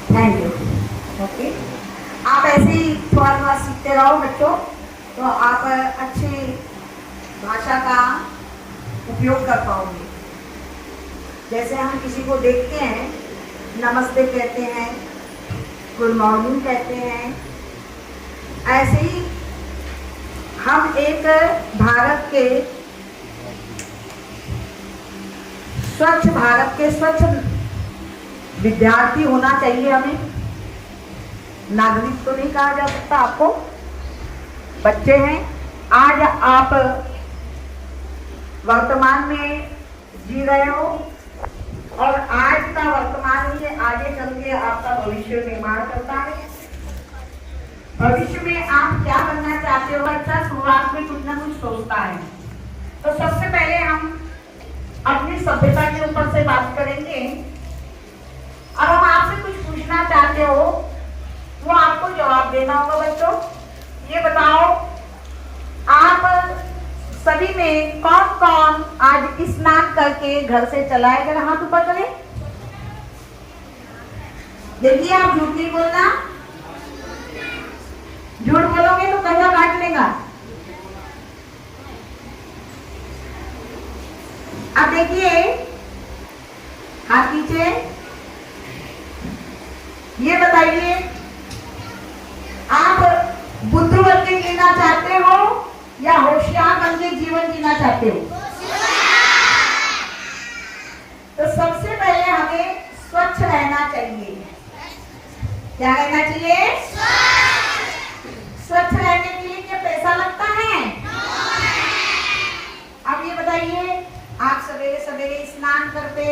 Thank you. Okay, आप ऐसे ही थोड़ा थोड़ा सीखते रहो बच्चों, तो आप अच्छी भाषा का उपयोग कर पाओगे। जैसे हम किसी को देखते हैं, नमस्ते कहते हैं, गुड मॉर्निंग कहते हैं, ऐसे ही हम एक भारत के स्वच्छ विद्यार्थी होना चाहिए हमें। नागरिक तो नहीं कहा जा सकता आपको, बच्चे हैं। आज आप वर्तमान में जी रहे हो और आज का वर्तमान ही आगे चल के आपका भविष्य निर्माण करता है। भविष्य में आप क्या बनना चाहते हो, बच्चा शुरुआत में कुछ ना कुछ सोचता है। तो सबसे पहले हम अपनी सभ्यता के ऊपर से बात करेंगे। अब हम आपसे कुछ पूछना चाहते हो, वो आपको जवाब देना होगा। बच्चों ये बताओ, आप सभी में कौन कौन आज स्नान करके घर से चला है? जरा हाथ ऊपर करें। देखिए, आप झूठ नहीं बोलना, झूठ बोलोगे तो कौवा काट लेगा। अब देखिए, हाथ नीचे। ये बताइए, आप बुद्ध बन के जीना चाहते हो या होशियार बन के जीवन जीना चाहते हो? तो सबसे पहले हमें स्वच्छ रहना चाहिए। क्या रहना चाहिए? स्वच्छ रहने के लिए क्या पैसा लगता है? अब ये बताइए, आप सवेरे सवेरे स्नान करते,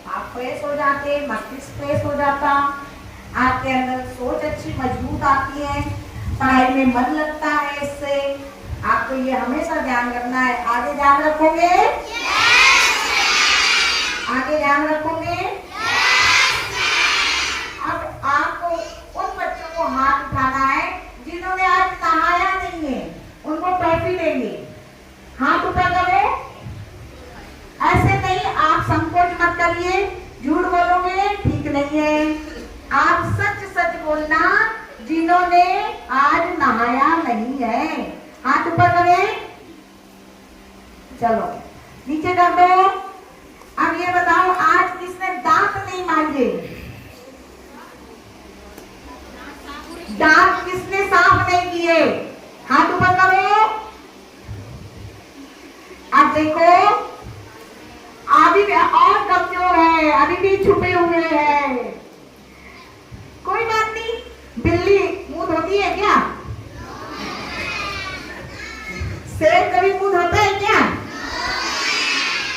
आप फ्रेश हो जाते, मस्तिष्क फ्रेश हो जाता, आपके अंदर सोच अच्छी मजबूत आती है, पढ़ाई में मन लगता है। इससे आपको ये हमेशा ध्यान रखना है। आगे ध्यान रखोगे? आगे ध्यान रखोगे? अब आपको उन बच्चों को हाथ उठाना है जिन्होंने आज नहाया नहीं है, उनको टॉफी देंगे। हाथ उठा करो। ऐसे नहीं, आप संकोच मत करिए, झूठ बोलोगे ठीक नहीं है। आप सच सच बोलना, जिन्होंने आज नहाया नहीं है। हाथ ऊपर करें, चलो नीचे कर दो। अब ये बताओ, आज किसने दांत नहीं मांजे? दांत किसने साफ नहीं किए? हाथ ऊपर करो। अब देखो, अभी भी और कमजोर है, अभी भी छुपे हुए हैं। कोई बात नहीं, बिल्ली मुंह धोती है क्या? शेर कभी मुंह धोता है क्या?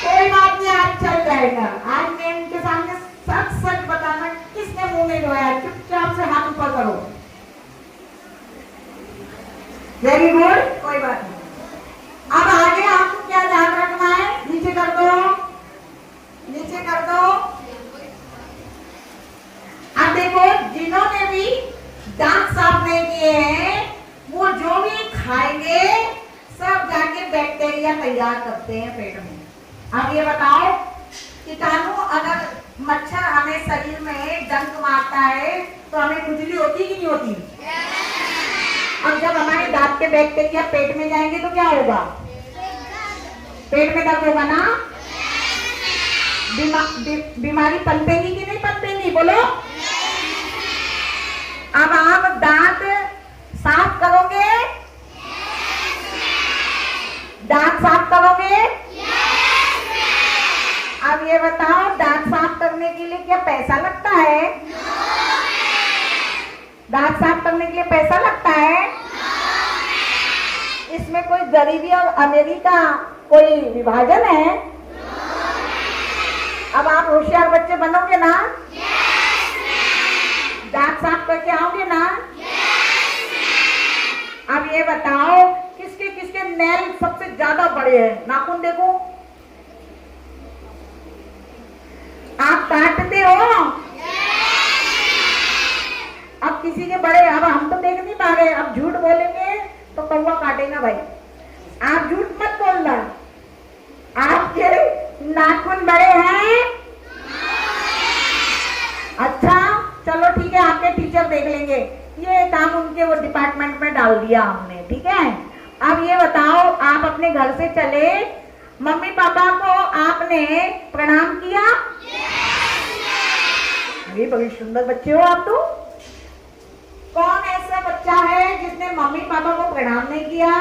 कोई बात नहीं, आज चल जाएगा। आज मैं इनके सामने सच सच बताना, किसने मुंह नहीं धोया? चुपचाप से हाथ ऊपर करो। वेरी गुड, कोई बात नहीं। अब आगे आपको क्या ध्यान रखना है? नीचे कर दो, नीचे कर दो। अब देखो, जिन्होंने भी दांत साफ नहीं किए हैं, वो जो भी खाएंगे सब जाके बैक्टीरिया तैयार करते हैं पेट में। अब ये बताओ, कीटाणु अगर मच्छर हमें शरीर में डंक मारता है तो हमें खुजली होती कि नहीं होती? अब जब हमारे दांत के बैक्टीरिया पेट में जाएंगे तो क्या होगा? पेट में दर्द होगा ना? बीमारी पनपेगी कि नहीं पनपेगी? बोलो। अब आप दांत साफ करोगे? दांत साफ करोगे? अब ये बताओ, दांत साफ करने के लिए क्या पैसा लगता है? दांत साफ करने के लिए पैसा लगता है? इसमें कोई गरीबी और अमीरी का कोई विभाजन है? अब आप होशियार बच्चे बनोगे ना? दांत साफ करके आओगे ना? अब ये बताओ, किसके किसके नेल सबसे ज्यादा बड़े हैं? नाखून देखो। आप काटते हो? अब किसी के बड़े, अब हम तो देख नहीं पा रहे, अब झूठ बोलेंगे तो कौवा काटेगा भाई। आप झूठ मत बोलना। आपके नाखून बड़े हैं? अच्छा चलो ठीक है, आप देख लेंगे, ये काम उनके वो डिपार्टमेंट में डाल दिया हमने, ठीक है। अब ये बताओ, आप अपने घर से चले, मम्मी पापा को आपने प्रणाम किया? ये बड़ी सुंदर बच्चे हो आप तो। कौन ऐसा बच्चा है जिसने मम्मी पापा को प्रणाम नहीं किया?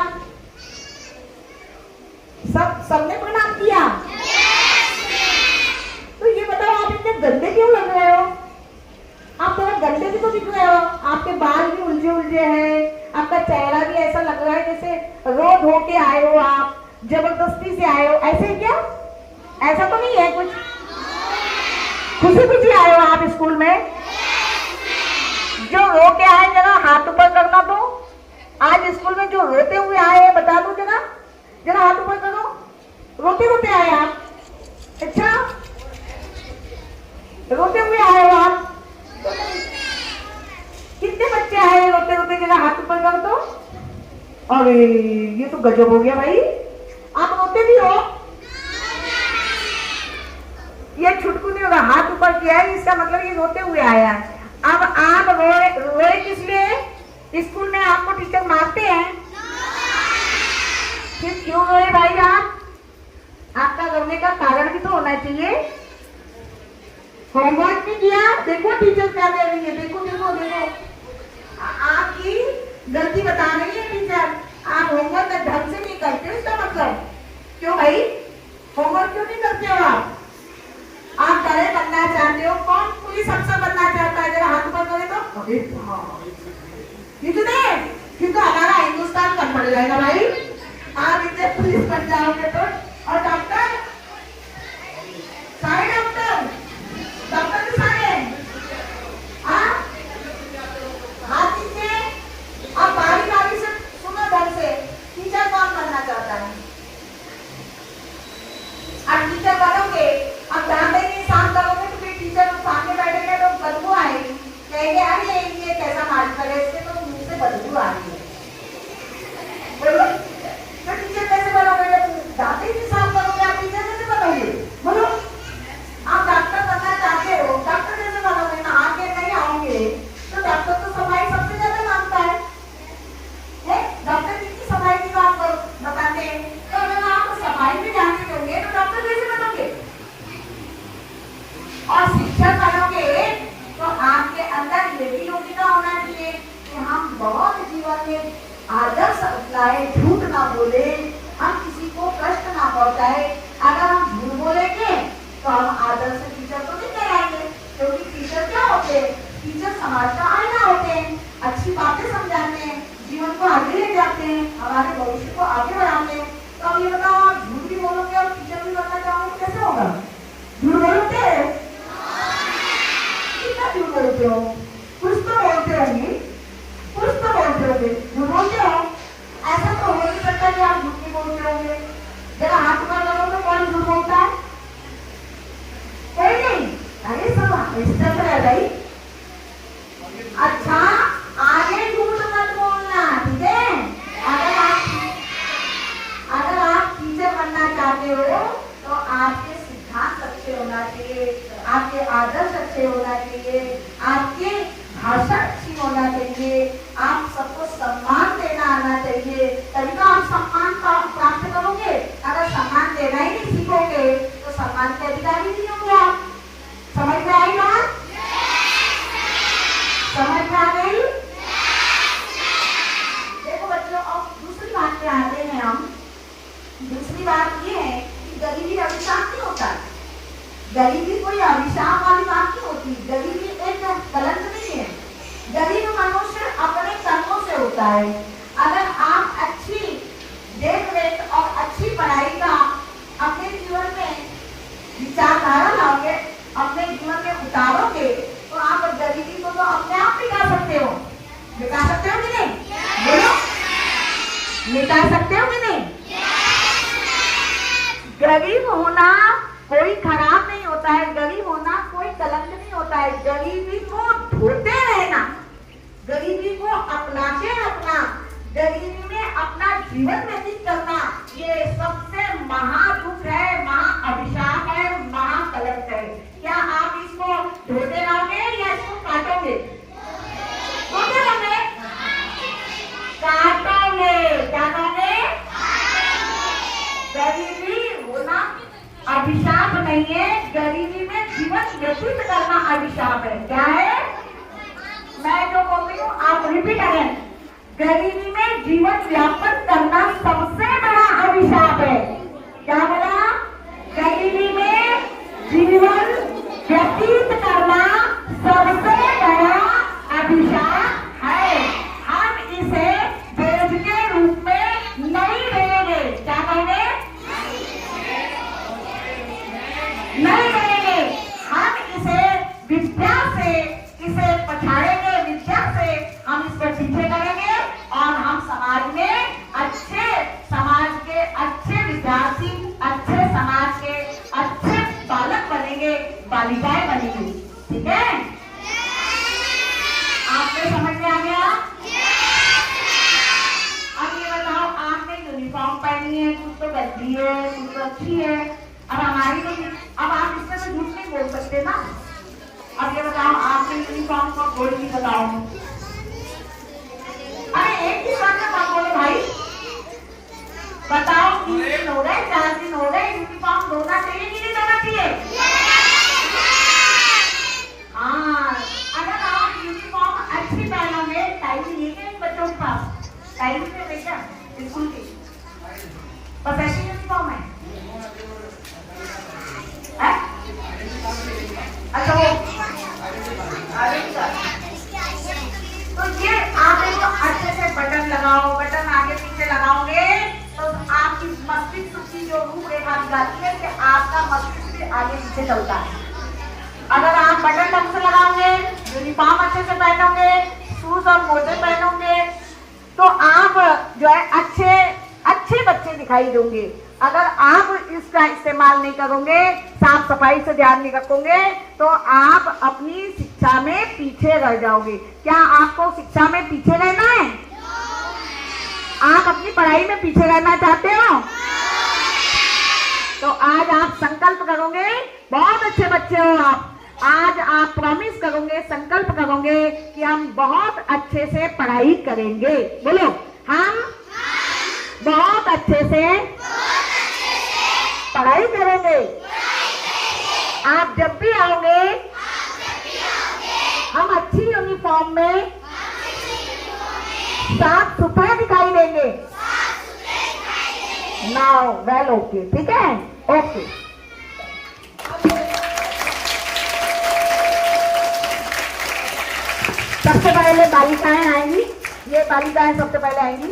सबने प्रणाम किया। तो ये बताओ, आप इतने गंदे क्यों लग रहे हो? आप थोड़ा गंदे भी तो दिख रहे हो, आपके बाल भी उलझे उलझे हैं, आपका चेहरा भी ऐसा लग रहा है जैसे रो धो के आए हो, आप जबरदस्ती से आए हो, ऐसे क्या? ऐसा तो नहीं है कुछ? खुशी खुशी आए हो आप स्कूल में? जो रो के आए जरा हाथ ऊपर करना। तो आज स्कूल में जो रोते हुए आए हैं बता दो, जरा हाथ ऊपर करो। रोते रोते आए आप? अच्छा, रोते हुए आए हो आप? कितने बच्चे आए रोते रोते? जरा हाथ ऊपर कर दो। अरे ये तो गजब हो गया भाई, आप रोते भी हो? ये छुटकू नहीं होगा, हाथ ऊपर किया है, इसका मतलब ये रोते हुए आया। अब आप रोए किस लिए? स्कूल में आपको टीचर मारते हैं? फिर क्यों रोए भाई आप? आपका रोने का कारण भी तो होना चाहिए। होमवर्क नहीं किया? देखो टीचर क्या दे रही है, देखो देखो देखो, आपकी गलती बता रही है टीचर, आप होमवर्क ढंग से नहीं करते हो, इसका मतलब क्यों भाई? होमवर्क क्यों नहीं करते हो आप बड़े बनना चाहते हो? कौन पुलिस अफसर बनना चाहता है? जरा हाथ ऊपर करे तो। फिर तो हमारा हिंदुस्तान कम पड़ जाएगा भाई, आप इतने पुलिस बन जाओगे तो। और डॉक्टर, सारे डॉक्टर भी सारे हाथ नीचे। अब बारी बारी से सुनो ढंग से, टीचर कौन बनना चाहता है? अब टीचर बनोगे, अब दांत नहीं साफ करोगे तो फिर टीचर सामने बैठेंगे तो बदबू आएगी, कहेंगे अरे ये कैसा मालिक है, इससे तो मुंह से बदबू आ रही है। बोलो, तो टीचर कैसे बनोगे जब दांत ही नहीं साफ करोगे? आप टीचर कैसे बनोगे? बोलो, आप डॉक्टर बनना चाहते हो, डॉक्टर कैसे बनोगे? ना आगे नहीं आओगे तो डॉक्टर तो सफाई सबसे ज्यादा मांगता है। डॉक्टर कितनी सफाई की बात बताते हैं, तो अगर आप सफाई में जाने होंगे तो डॉक्टर कैसे बनोगे? और शिक्षक बनोगे तो आपके अंदर ये भी योग्यता होना चाहिए कि हम बहुत जीवन में आदर्श अपनाए, झूठ ना बोले, हम किसी को कष्ट ना पहुंचाए। अगर हम झूठ बोलेंगे तो हम आदर्श टीचर तो नहीं कहलाएंगे, क्योंकि टीचर क्या होते हैं? टीचर समाज का आईना होते हैं, अच्छी बातें समझाते हैं, जीवन को आगे ले जाते हैं, हमारे भविष्य को आगे बढ़ाते हैं। तो अब ये बताओ, आप झूठ भी बोलोगे और टीचर भी बनना चाहोगे, कैसे होगा? झूठ बोलोगे? कितना झूठ बोलते हो? कुछ तो बोलते होंगे, कुछ तो बोलते होंगे, झूठ बोलते हो? ऐसा तो हो नहीं सकता कि आप झूठ नहीं बोलते होंगे। जरा हाथ ऊपर करो तो कौन झूठ बोलता है? कोई नहीं। अरे सब इस तरह है भाई। अच्छा, आगे झूठ मत बोलना, ठीक है? अगर आप टीचर बनना चाहते हो तो आपके सिद्धांत अच्छे होना चाहिए, आपके आदर्श अच्छे होना चाहिए, आपकी भाषा अच्छी होना चाहिए, आप सबको सम्मान देना आना चाहिए, तभी तो आप सम्मान प्राप्त करोगे। अगर सम्मान देना ही नहीं सीखोगे तो सम्मान के अधिकारी नहीं होंगे आप। समझ में आई बात? समझ में आ गई? देखो बच्चों, अब दूसरी बात पे आते हैं हम। दूसरी बात ये है कि गरीबी अभिशाप नहीं होता। गरीबी कोई अभिशाप वाली बात नहीं होती, गरीबी एक कलंक नहीं है। गरीब मनुष्य अपने कर्मों से होता है। अगर आप अच्छी देख रेख और अच्छी पढ़ाई का अपने जीवन में विचारधारा लाओगे, अपने जीवन में उतारोगे, तो आप गरीबी को तो अपने आप मिटा सकते हो। मिटा सकते हो कि नहीं? बोलो, मिटा सकते हो कि नहीं? गरीब होना कोई खराब नहीं होता है, गरीब होना कोई कलंक नहीं होता है। गरीबी को ढूंढते रहना, गरीबी को अपना के रखना, गरीबी में अपना जीवन व्यतीत करना, ये सबसे महादुख है, महाअभिशाप है, महाकलंक है। क्या आप इसको ढूंढते रहोगे या इसको काटोगे? लिए गरीबी में जीवन व्यतीत करना अभिशाप है। क्या है? मैं जो बोल रही हूँ आप रिपीट करें। गरीबी में जीवन यापन करना सबसे बड़ा अभिशाप है। क्या बोला? गरीबी में जीवन व्यतीत करना सबसे बड़ा अभिशाप है। हम इसे बोझ के रूप में नहीं लेंगे। क्या कहेंगे? नहीं लेंगे। हम इसे विद्या से इसे पछाड़ेंगे, विद्या से हम इस पर पीछे करेंगे और हम समाज में समाज के अच्छे विद्यार्थी, अच्छे समाज के अच्छे बालक बनेंगे, बालिकाएं बनेंगी। ठीक है? आपको समझ में आ गया? अब ये बताओ, आपने यूनिफॉर्म पहनी है, कुछ तो गंदी है, कुछ तो अच्छी है। अब हमारी तो, अब आप इसमें तो झूठ नहीं बोल सकते ना। अब ये बताओ, आपने यूनिफॉर्म को बोल नहीं बताओ। अरे एक ही बात में बात बोलो भाई। बताओ, 3 दिन हो गए, 4 दिन हो गए, यूनिफॉर्म धोना चाहिए कि नहीं धोना चाहिए? हाँ, अगर आप यूनिफॉर्म अच्छी पहनोगे, टाइम नहीं है इन बच्चों के पास? टाइम से बेटा स्कूल की बस ऐसी यूनिफॉर्म है। अच्छा वो तो ये आप इसको अच्छे से बटन लगाओ, बटन आगे पीछे लगाओगे तो आपकी मस्तिष्क की जो रूपरेखा दिखाती है कि आपका मस्तिष्क भी आगे पीछे चलता है। अगर आप बटन ढंग से लगाओगे, यूनिफॉर्म अच्छे से पहनोगे, शूज और मोजे पहनोगे तो आप जो है अच्छे बच्चे दिखाई दोगे। अगर आप इसका इस्तेमाल नहीं करोगे, साफ सफाई से ध्यान नहीं रखोगे तो आप अपनी शिक्षा में पीछे रह जाओगे। क्या आपको शिक्षा में पीछे रहना है? आप अपनी पढ़ाई में पीछे रहना चाहते हो? तो आज आप संकल्प करोगे, बहुत अच्छे बच्चे हो आप। आज आप प्रॉमिस करोगे, संकल्प करोगे कि हम बहुत अच्छे से पढ़ाई करेंगे। बोलो, हम बहुत अच्छे से पढ़ाई करेंगे। आप जब भी आओगे हम अच्छी यूनिफॉर्म में साफ सुथरे दिखाई देंगे। नाउ वेल ओके, ठीक है? ओके। सबसे पहले बालिकाएं आएंगी, ये बालिकाएं सबसे पहले आएंगी।